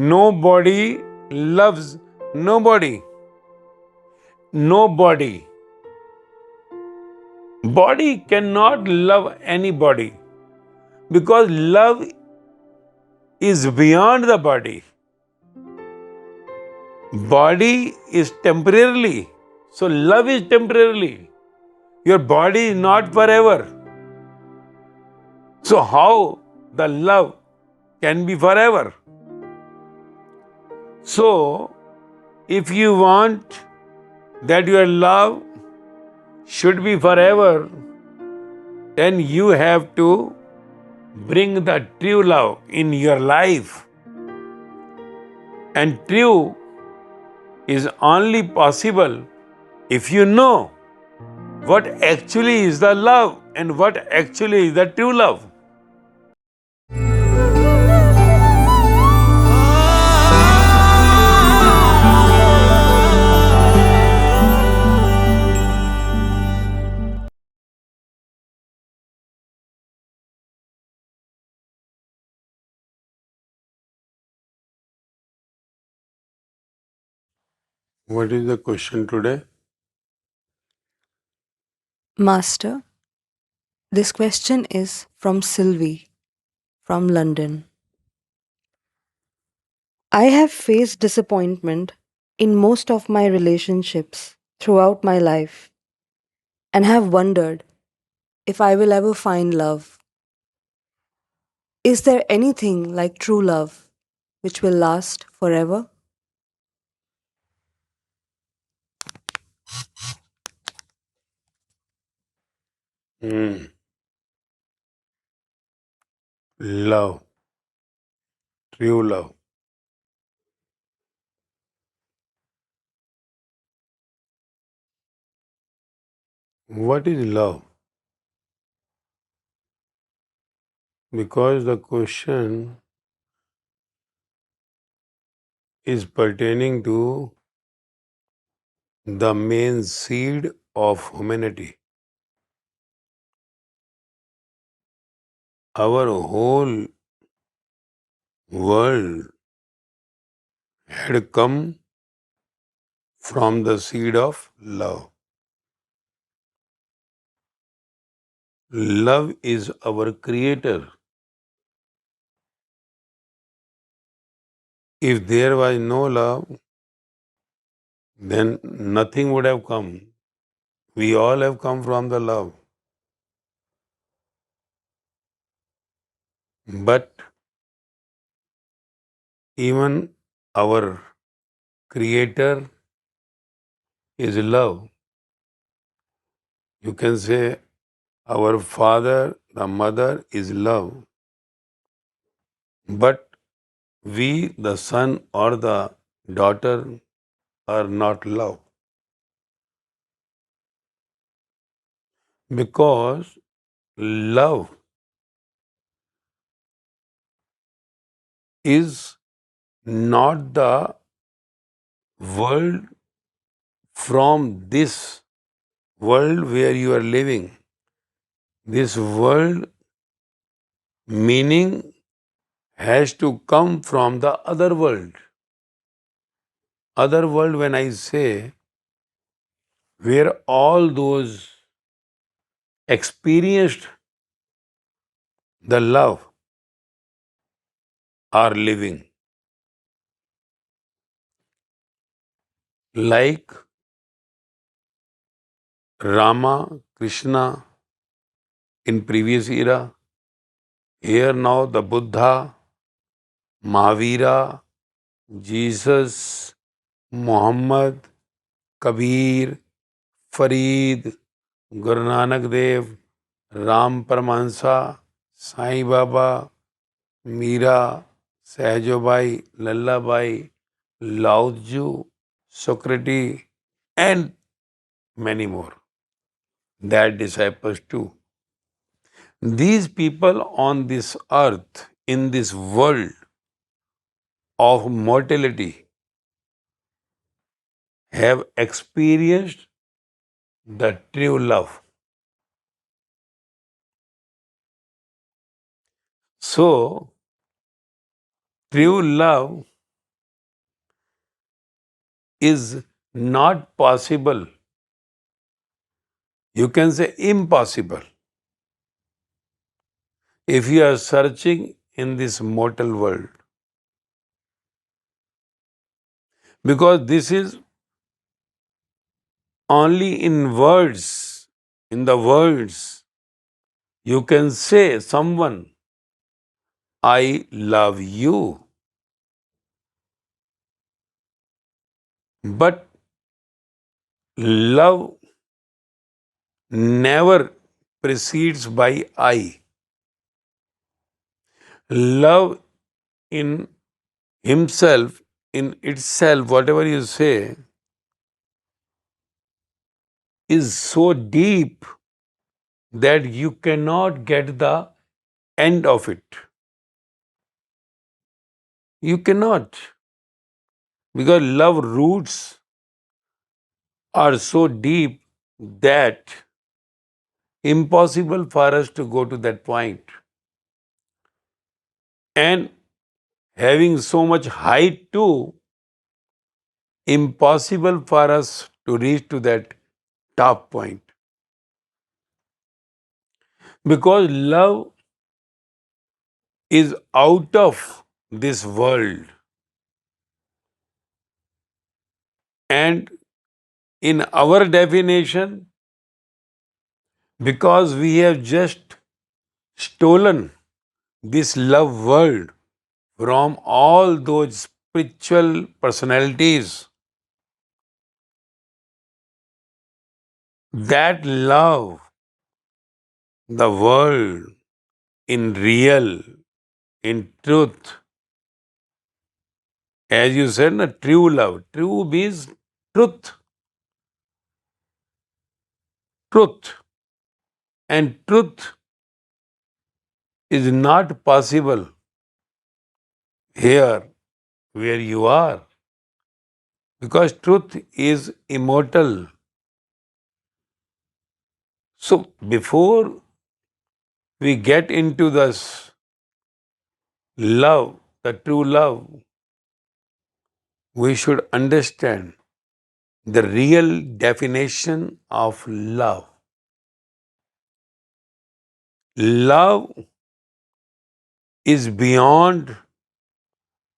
Nobody loves nobody. Nobody. Body cannot love anybody because love is beyond the body. Body is temporarily. So love is temporarily. Your body is not forever. So how the love can be forever? So if you want that your love should be forever, then you have to bring the true love in your life. And true is only possible if you know what actually is the love and what actually is the true love. What is the question today? Master, this question is from Sylvie from London. I have faced disappointment in most of my relationships throughout my life and have wondered if I will ever find love. Is there anything like true love which will last forever? Love, true love. What is love? Because the question is pertaining to the main seed of humanity. Our whole world had come from the seed of love. Love is our creator. If there was no love, then nothing would have come. We all have come from the love. But even our creator is love. You can say our father, the mother is love. But we, the son or the daughter, are not love. Because love is not the world from this world where you are living. This world meaning has to come from the other world. Other world, when I say, where all those experienced the love are living. Like Rama, Krishna in previous era, here now the Buddha, Mahavira, Jesus, Muhammad, Kabir, Farid, Guru Nanak Dev, Ram Paramahansa, Sai Baba, Meera, Sahajabai, Lallabai, Lao Tzu, Socrates, and many more. Their disciples too. These people on this earth, in this world of mortality, have experienced the true love. So, true love is not possible. You can say impossible. If you are searching in this mortal world, because this is only in words, in the words, you can say someone, I love you. But love never precedes by I. Love in himself, in itself, whatever you say, is so deep that you cannot get the end of it. You cannot. Because love roots are so deep that impossible for us to go to that point. And having so much height too, impossible for us to reach to that top point. Because love is out of this world. And in our definition, because we have just stolen this love world from all those spiritual personalities, that love the world in real, in truth, as you said, na, true love. True means truth. Truth. And truth is not possible here where you are, because truth is immortal. So before we get into this love, the true love, we should understand the real definition of love. Love is beyond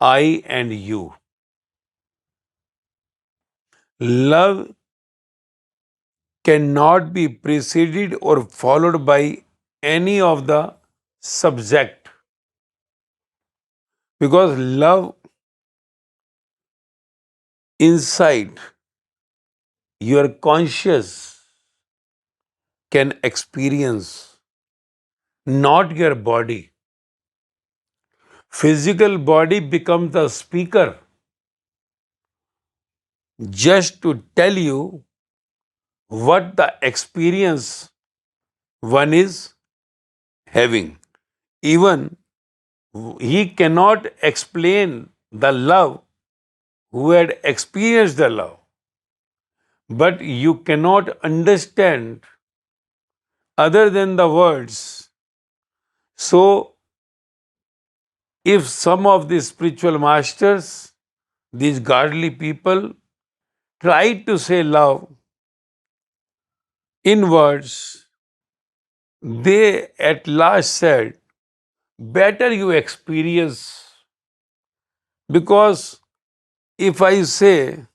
I and you. Love cannot be preceded or followed by any of the subject, because love inside your conscious can experience, not your body. Physical body becomes the speaker just to tell you what the experience one is having. Even he cannot explain the love who had experienced the love, but you cannot understand other than the words. So, if some of these spiritual masters, these godly people, tried to say love in words, they at last said, better you experience. Because if I say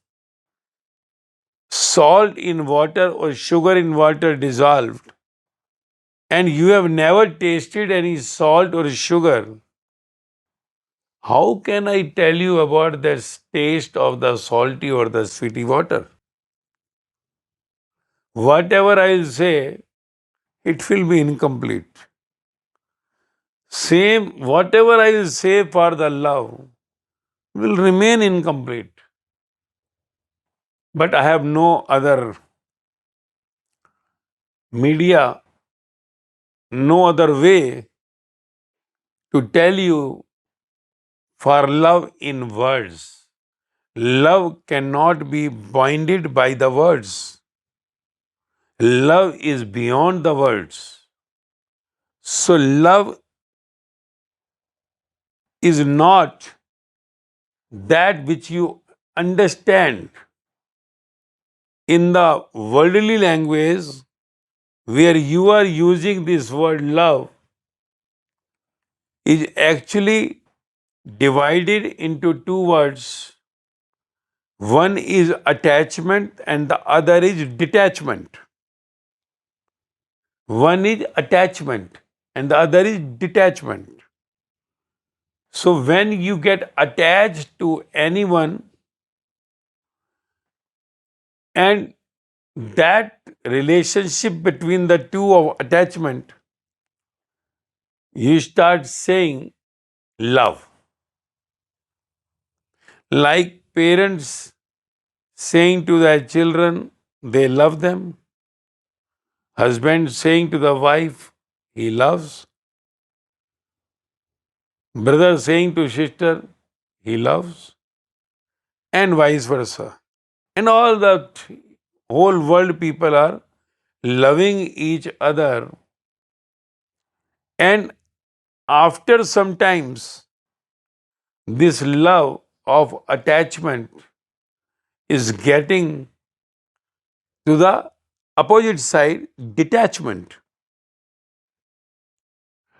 salt in water or sugar in water dissolved, and you have never tasted any salt or sugar, how can I tell you about the taste of the salty or the sweety water? Whatever I will say, it will be incomplete. Same, whatever I will say for the love will remain incomplete. But I have no other media, no other way to tell you for love in words. Love cannot be binded by the words. Love is beyond the words. So, love is not that which you understand. in the worldly language, where you are using this word love, is actually divided into two words. One is attachment and the other is detachment. One is attachment and the other is detachment. So when you get attached to anyone, and that relationship between the two of attachment, you start saying love. Like parents saying to their children, they love them. Husband saying to the wife, he loves. Brother saying to sister, he loves. And vice versa. And all the whole world people are loving each other. And after some times, this love of attachment is getting to the opposite side, detachment.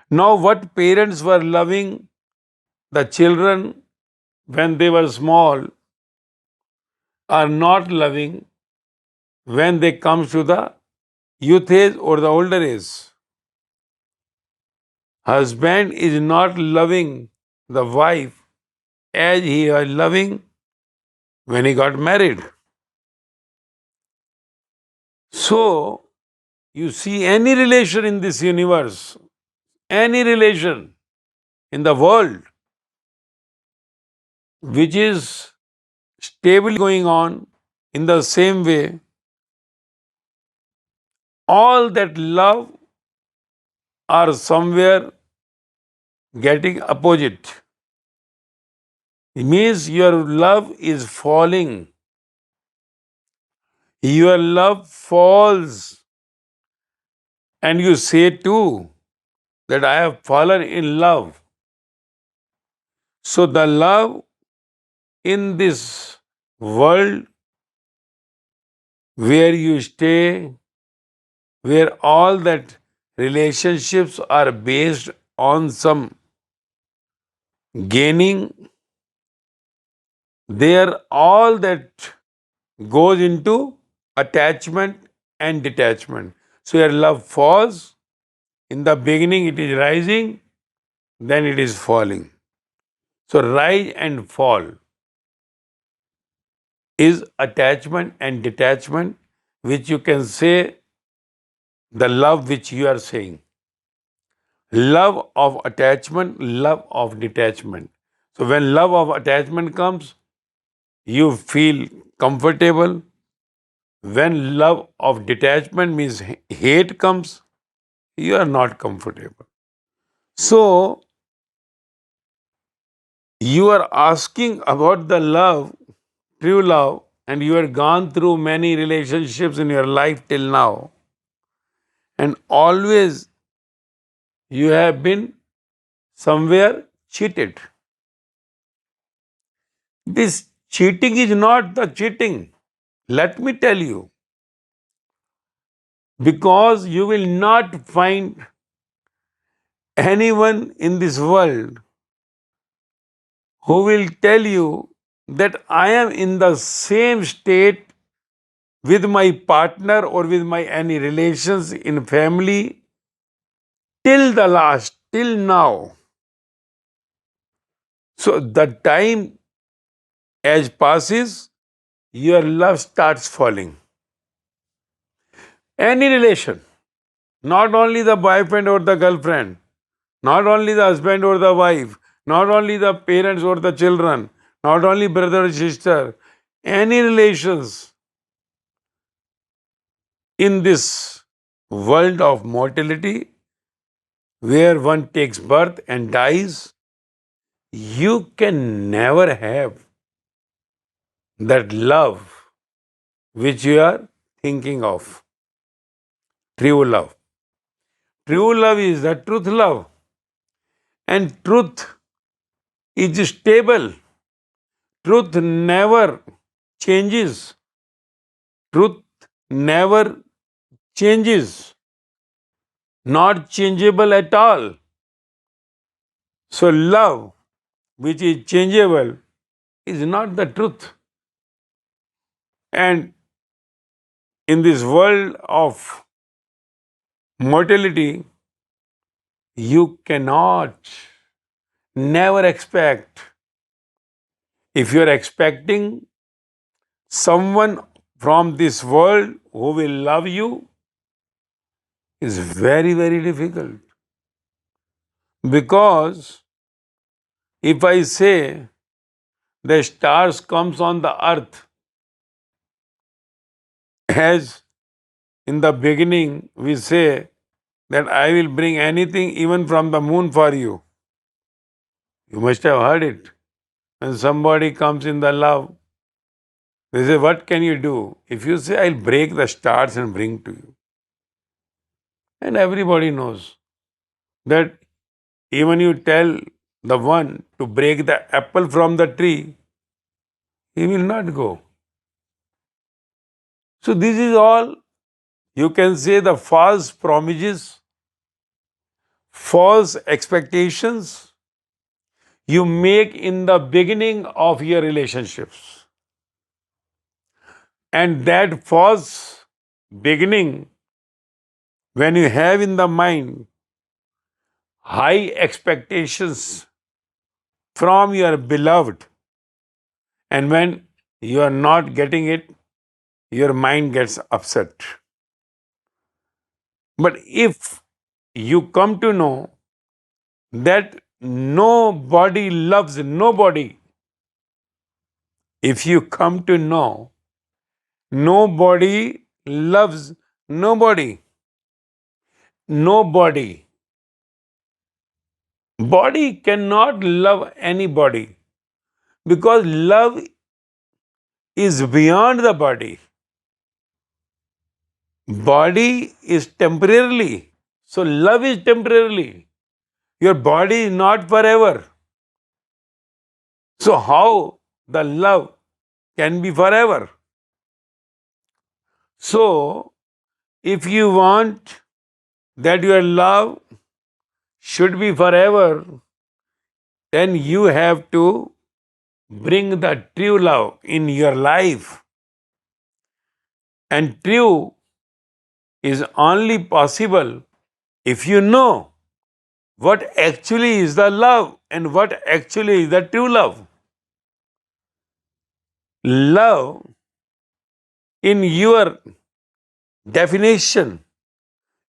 Now, what parents were loving the children when they were small are not loving when they come to the youth age or the older age. Husband is not loving the wife as he was loving when he got married. So, you see any relation in this universe, any relation in the world which is stably going on in the same way, all that love are somewhere getting opposite. It means your love is falling. Your love falls. And you say too that I have fallen in love. So the love in this world where you stay, where all that relationships are based on some gaining, there all that goes into attachment and detachment. So your love falls. In the beginning, it is rising, then it is falling. So rise and fall is attachment and detachment, which you can say the love which you are saying. Love of attachment, love of detachment. So when love of attachment comes, you feel comfortable. When love of detachment means hate comes, you are not comfortable. So you are asking about the love, true love, and you have gone through many relationships in your life till now, and always you have been somewhere cheated. This cheating is not the cheating. Let me tell you, because you will not find anyone in this world who will tell you that I am in the same state with my partner or with my any relations in family till the last, till now. So the time as passes, your love starts falling. Any relation, not only the boyfriend or the girlfriend, not only the husband or the wife, not only the parents or the children, not only brother or sister, any relations in this world of mortality where one takes birth and dies, you can never have that love which you are thinking of. True love. True love is the truth love. And truth is stable. Truth never changes. truth never changes, not changeable at all. So, love, which is changeable, is not the truth. And in this world of mortality, you cannot never expect. If you are expecting someone from this world who will love you, is very, very difficult. Because if I say the stars comes on the earth, as in the beginning we say that I will bring anything even from the moon for you. You must have heard it. When somebody comes in the love, they say, what can you do? If you say, I'll break the stars and bring to you. And everybody knows that even you tell the one to break the apple from the tree, he will not go. So this is all, you can say, the false promises, false expectations you make in the beginning of your relationships. And that false beginning, when you have in the mind high expectations from your beloved, and when you are not getting it, your mind gets upset. But if you come to know that nobody loves nobody, if you come to know nobody loves nobody, nobody, body cannot love anybody, because love is beyond the body. Body is temporarily. So love is temporarily. Your body is not forever. So how the love can be forever? So if you want that your love should be forever, then you have to bring the true love in your life. And true is only possible if you know what actually is the love and what actually is the true love. Love, in your definition,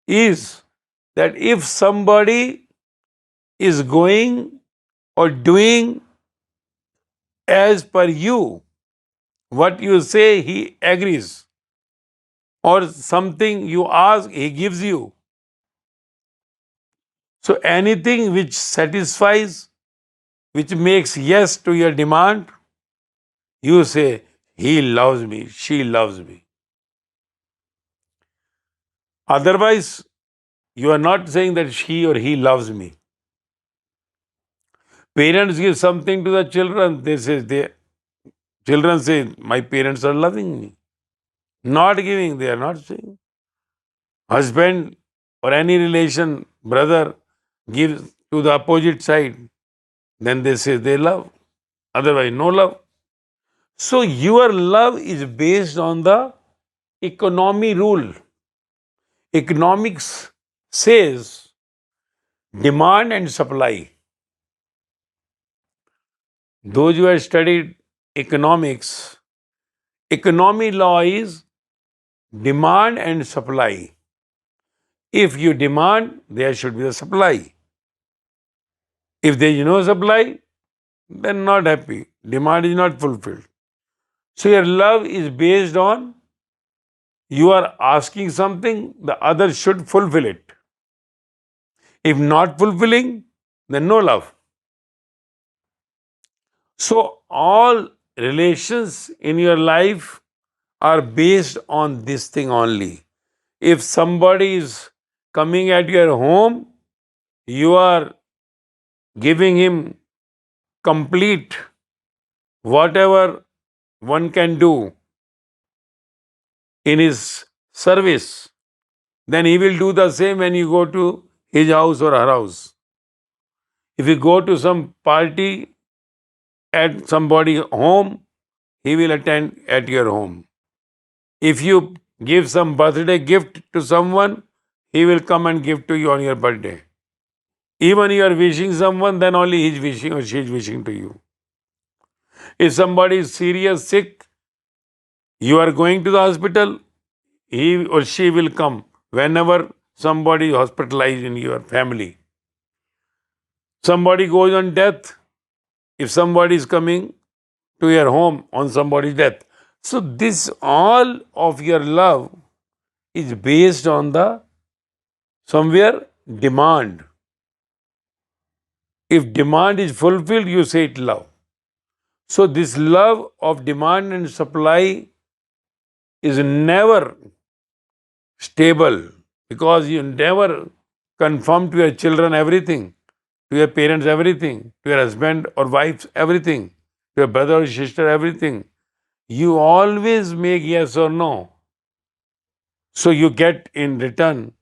is that if somebody is going or doing as per you, what you say, he agrees, or something you ask, he gives you. So anything which satisfies, which makes yes to your demand, you say, he loves me, she loves me. Otherwise, you are not saying that she or he loves me. Parents give something to the children, children say, my parents are loving me. Not giving, they are not saying. Husband or any relation, brother, gives to the opposite side, then they say they love. Otherwise, no love. So your love is based on the economy rule. Economics says demand and supply. Those who have studied economics, economy law is demand and supply. If you demand, there should be a supply. If there is no supply, then not happy. Demand is not fulfilled. So your love is based on you are asking something, the other should fulfill it. If not fulfilling, then no love. So all relations in your life are based on this thing only. If somebody is coming at your home, you are giving him complete whatever one can do in his service, then he will do the same when you go to his house or her house. If you go to some party at somebody's home, he will attend at your home. If you give some birthday gift to someone, he will come and give to you on your birthday. Even you are wishing someone, then only he is wishing or she is wishing to you. If somebody is serious, sick, you are going to the hospital, he or she will come whenever somebody is hospitalized in your family. Somebody goes on death, if somebody is coming to your home on somebody's death. So this all of your love is based on the somewhere demand. If demand is fulfilled, you say it love. So this love of demand and supply is never stable, because you never confirm to your children everything, to your parents everything, to your husband or wife everything, to your brother or sister everything. You always make yes or no. So you get in return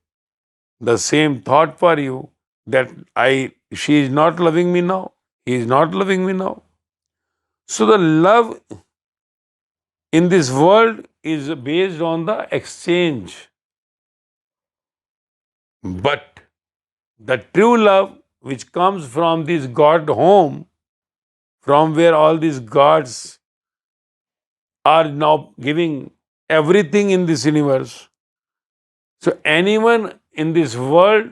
the same thought for you, that she is not loving me now, he is not loving me now. So the love in this world is based on the exchange. But the true love which comes from this God home, from where all these gods are now giving everything in this universe. So anyone in this world,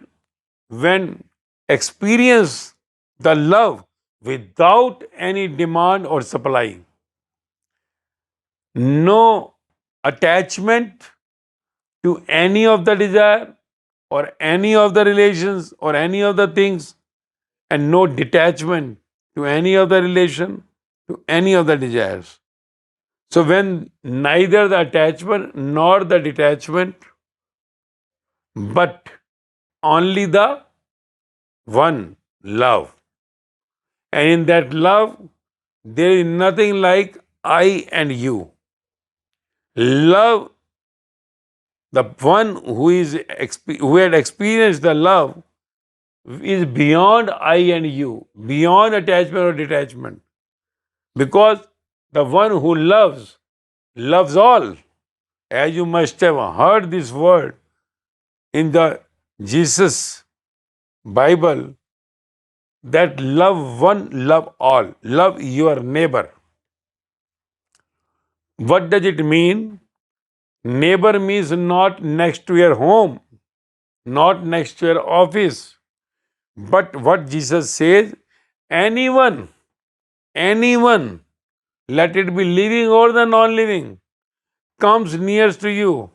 when experience the love without any demand or supply, no attachment to any of the desire or any of the relations or any of the things, and no detachment to any of the relation, to any of the desires. So when neither the attachment nor the detachment, but only the one love, and in that love there is nothing like I and you. Love, the one who had experienced the love, is beyond I and you, beyond attachment or detachment. Because the one who loves all. As you must have heard this word in the Jesus Bible, that love one, love all, love your neighbor. What does it mean? Neighbor means not next to your home, not next to your office, but what Jesus says, anyone, anyone, let it be living or the non-living, comes nearest to you,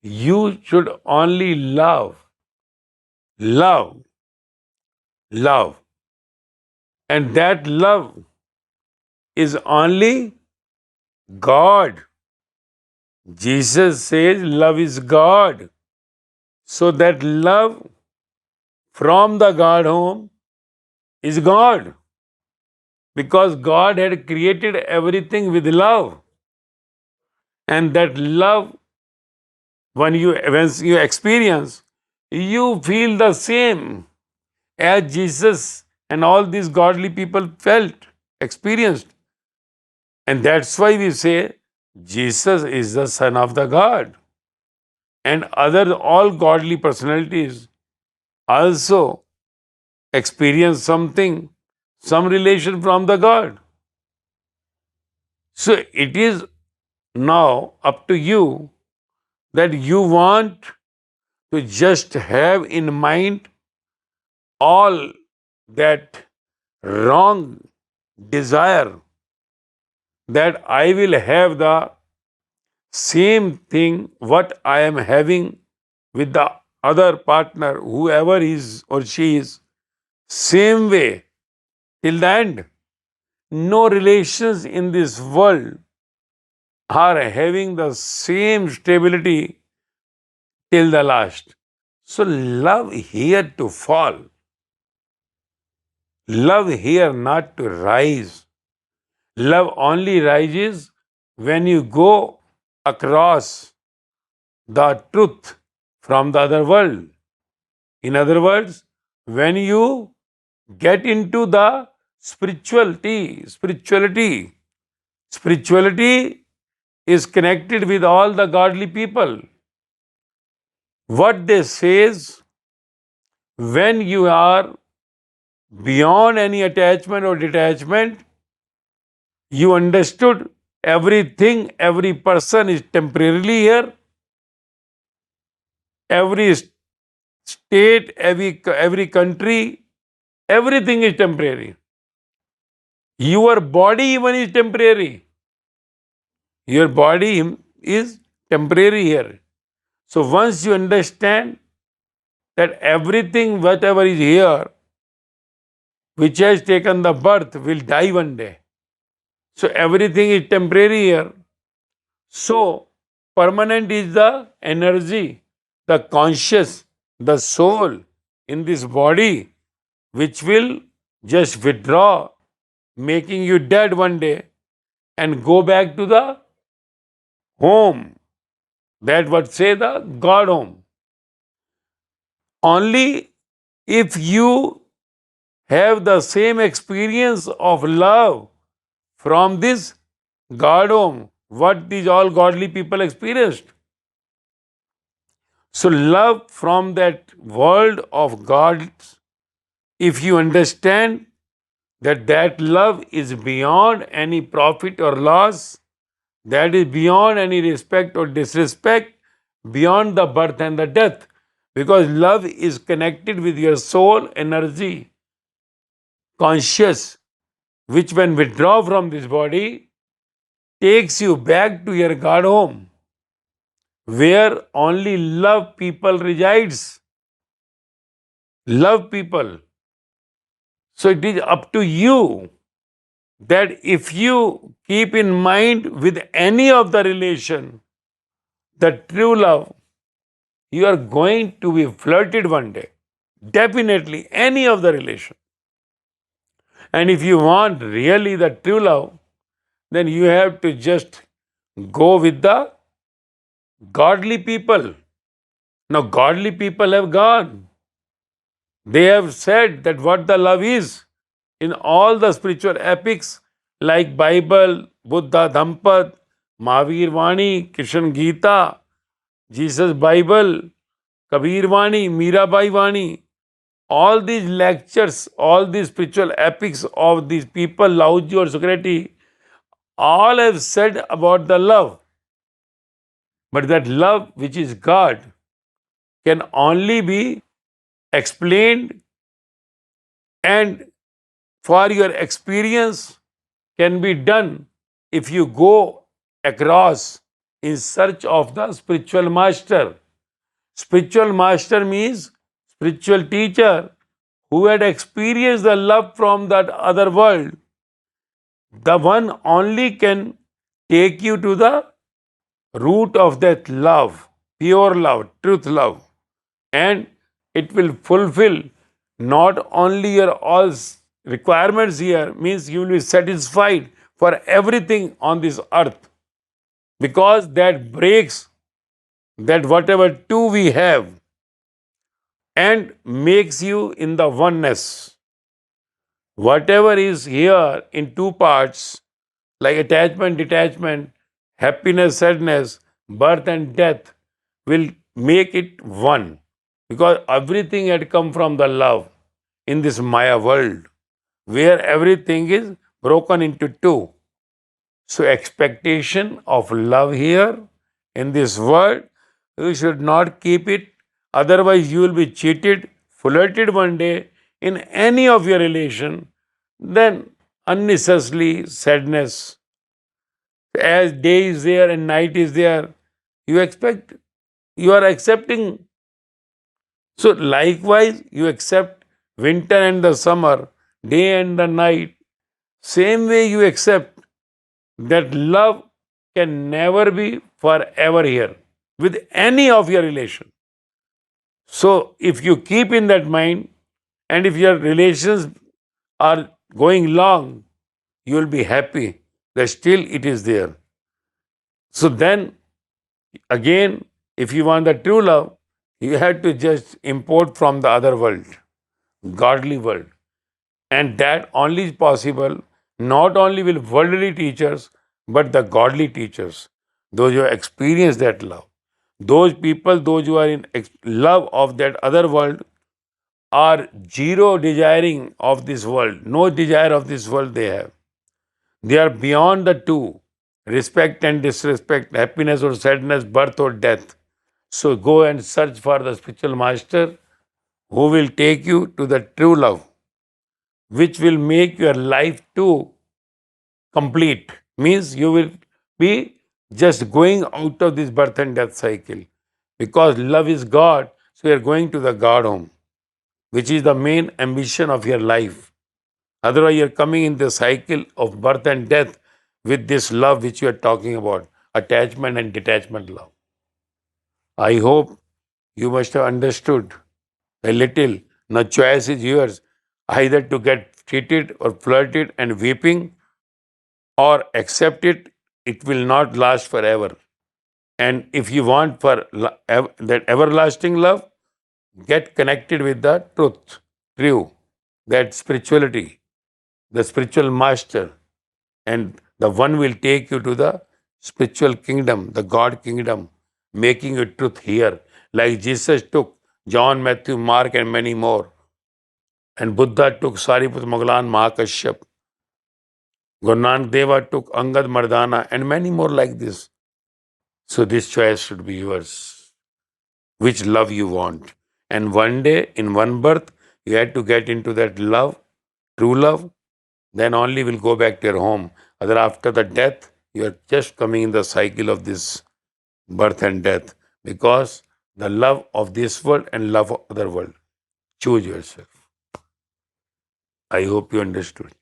you should only love, love, love. And that love is only God. Jesus says love is God. So that love from the God home is God. Because God had created everything with love. And that love, when you experience, you feel the same as Jesus and all these godly people felt, experienced. And that's why we say Jesus is the Son of the God. And other all godly personalities also experience something, some relation from the God. So it is now up to you that you want to just have in mind all that wrong desire, that I will have the same thing what I am having with the other partner, whoever is or she is, same way till the end. No relations in this world are having the same stability till the last. So love here to fall, love here not to rise. Love only rises when you go across the truth from the other world. In other words, when you get into the spirituality is connected with all the godly people. What they say is, when you are beyond any attachment or detachment, you understood everything, every person is temporarily here, every state, every country, everything is temporary. Your body even is temporary. Your body is temporary here. So once you understand that everything, whatever is here, which has taken the birth, will die one day. So everything is temporary here. So permanent is the energy, the conscious, the soul in this body, which will just withdraw, making you dead one day and go back to the home. That what say the God home. Only if you have the same experience of love from this God home, what these all godly people experienced. So love from that world of God, if you understand that that love is beyond any profit or loss, that is beyond any respect or disrespect, beyond the birth and the death, because love is connected with your soul energy, conscious, which when withdraw from this body, takes you back to your God home, where only love people resides. Love people. So it is up to you that if you keep in mind with any of the relation, the true love, you are going to be flirted one day. Definitely, any of the relation. And if you want really the true love, then you have to just go with the godly people. Now, godly people have gone. They have said that what the love is in all the spiritual epics like Bible, Buddha Dhampad, Mahavir Vaani, Krishna Gita, Jesus Bible, Kabir Vaani, Mirabai Vaani, all these lectures, all these spiritual epics of these people, Laoji or Socrates, all have said about the love. But that love which is God can only be explained, and for your experience can be done if you go across in search of the spiritual master. Spiritual master means spiritual teacher who had experienced the love from that other world. The one only can take you to the root of that love, pure love, truth love. And it will fulfill not only your all requirements here, means you will be satisfied for everything on this earth, because that breaks that whatever two we have and makes you in the oneness. Whatever is here in two parts, like attachment, detachment, happiness, sadness, birth and death, will make it one. Because everything had come from the love in this Maya world, where everything is broken into two. So, expectation of love here in this world, you should not keep it. Otherwise, you will be cheated, flirted one day in any of your relation. Then, unnecessarily sadness. As day is there and night is there, you expect, you are accepting. So, likewise, you accept winter and the summer, day and the night. Same way, you accept that love can never be forever here with any of your relation. So, if you keep in that mind, and if your relations are going long, you will be happy that still it is there. So then Again, if you want the true love, you have to just import from the other world, godly world. And that only is possible not only with worldly teachers, but the godly teachers, those who experience that love. Those people, those who are in love of that other world, are zero desiring of this world, no desire of this world they have. They are beyond the two, respect and disrespect, happiness or sadness, birth or death. So go and search for the spiritual master who will take you to the true love, which will make your life too complete. Means you will be just going out of this birth and death cycle. Because love is God, so you are going to the God home, which is the main ambition of your life. Otherwise, you're coming in the cycle of birth and death with this love which you are talking about, attachment and detachment love. I hope you must have understood a little. Now, choice is yours, either to get treated or flirted and weeping, or accept it. It will not last forever. And if you want for that everlasting love, get connected with the truth, true, that spirituality, the spiritual master, and the one will take you to the spiritual kingdom, the God kingdom, making you truth here. Like Jesus took John, Matthew, Mark, and many more. And Buddha took Sariput Mogglan Mahakashyap. Guru Nanak Deva took Angad Mardana, and many more like this. So this choice should be yours. Which love you want. And one day, in one birth, you had to get into that love, true love, then only will go back to your home. Other after the death, you are just coming in the cycle of this birth and death, because the love of this world and love of other world. Choose yourself. I hope you understood.